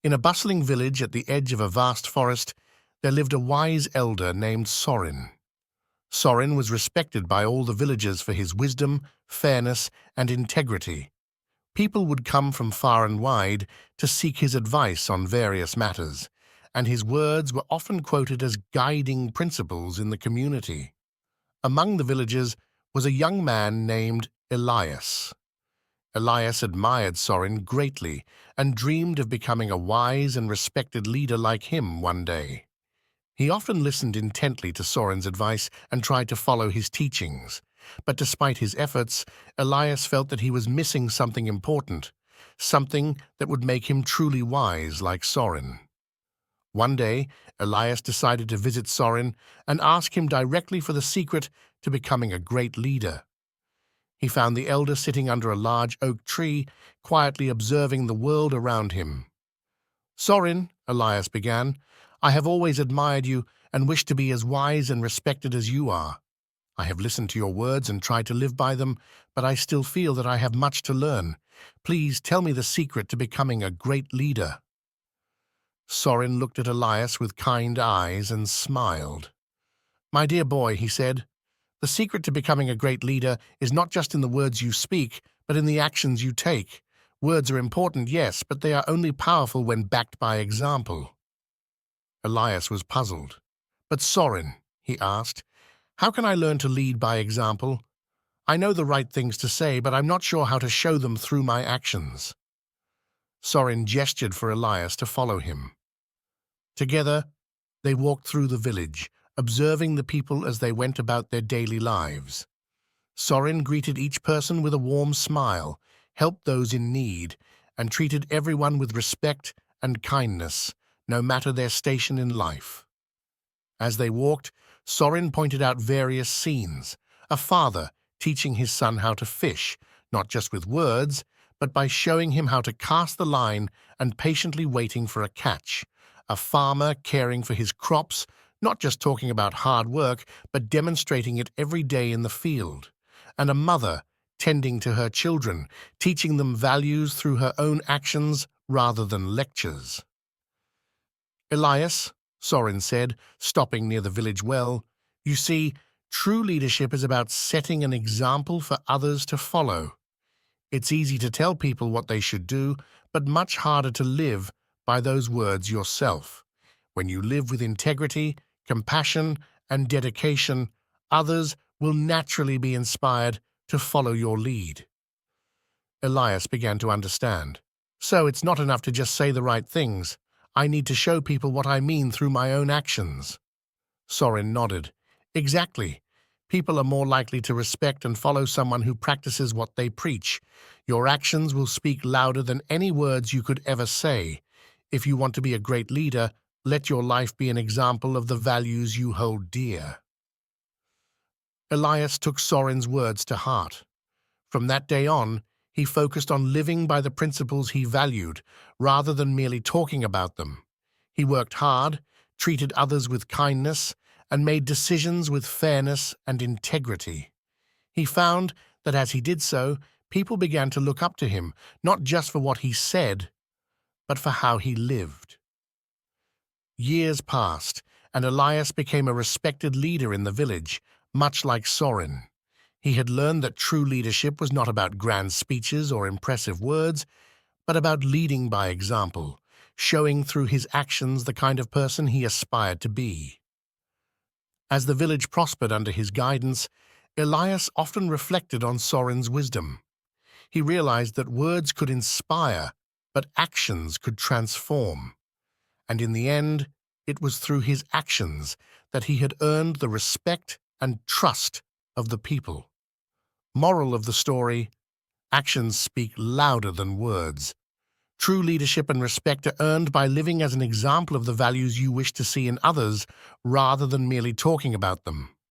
In a bustling village at the edge of a vast forest, there lived a wise elder named Sorin. Sorin was respected by all the villagers for his wisdom, fairness, and integrity. People would come from far and wide to seek his advice on various matters, and his words were often quoted as guiding principles in the community. Among the villagers was a young man named Elias. Elias admired Sorin greatly and dreamed of becoming a wise and respected leader like him one day. He often listened intently to Sorin's advice and tried to follow his teachings. But despite his efforts, Elias felt that he was missing something important, something that would make him truly wise like Sorin. One day, Elias decided to visit Sorin and ask him directly for the secret to becoming a great leader. He found the elder sitting under a large oak tree, quietly observing the world around him. "Sorin," Elias began, "I have always admired you and wished to be as wise and respected as you are. I have listened to your words and tried to live by them, but I still feel that I have much to learn. Please tell me the secret to becoming a great leader." Sorin looked at Elias with kind eyes and smiled. "My dear boy," he said, "the secret to becoming a great leader is not just in the words you speak, but in the actions you take. Words are important, yes, but they are only powerful when backed by example." Elias was puzzled. "But Sorin," he asked, "how can I learn to lead by example? I know the right things to say, but I'm not sure how to show them through my actions." Sorin gestured for Elias to follow him. Together, they walked through the village, observing the people as they went about their daily lives. Sorin greeted each person with a warm smile, helped those in need, and treated everyone with respect and kindness, no matter their station in life. As they walked, Sorin pointed out various scenes: a father teaching his son how to fish, not just with words, but by showing him how to cast the line and patiently waiting for a catch; a farmer caring for his crops, not just talking about hard work, but demonstrating it every day in the field; and a mother tending to her children, teaching them values through her own actions rather than lectures. "Elias," Sorin said, stopping near the village well, "you see, true leadership is about setting an example for others to follow. It's easy to tell people what they should do, but much harder to live by those words yourself. When you live with integrity, compassion, and dedication, others will naturally be inspired to follow your lead." Elias began to understand. "So it's not enough to just say the right things. I need to show people what I mean through my own actions." Sorin nodded. "Exactly. People are more likely to respect and follow someone who practices what they preach. Your actions will speak louder than any words you could ever say. If you want to be a great leader, let your life be an example of the values you hold dear." Elias took Sorin's words to heart. From that day on, he focused on living by the principles he valued, rather than merely talking about them. He worked hard, treated others with kindness, and made decisions with fairness and integrity. He found that as he did so, people began to look up to him, not just for what he said, but for how he lived. Years passed, and Elias became a respected leader in the village, much like Sorin. He had learned that true leadership was not about grand speeches or impressive words, but about leading by example, showing through his actions the kind of person he aspired to be. As the village prospered under his guidance, Elias often reflected on Sorin's wisdom. He realized that words could inspire, but actions could transform. And in the end, it was through his actions that he had earned the respect and trust of the people. Moral of the story: actions speak louder than words. True leadership and respect are earned by living as an example of the values you wish to see in others, rather than merely talking about them.